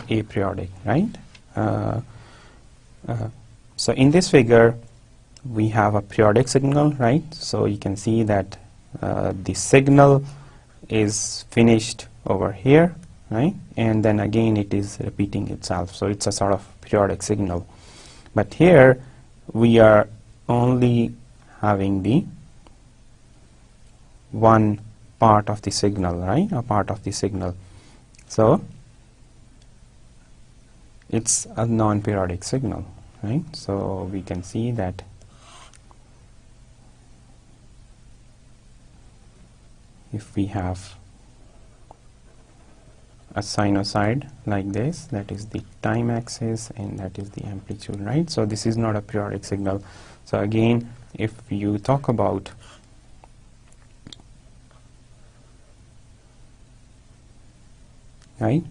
aperiodic, right? So in this figure we have a periodic signal, right? So you can see that the signal is finished over here, right? And then again it is repeating itself, so it's a sort of periodic signal. But here we are only having the one part of the signal, right? A part of the signal. So it's a non-periodic signal, right? So we can see that if we have a sinusoid like this, that is the time axis and that is the amplitude, right? So this is not a periodic signal. So again, if you talk about right,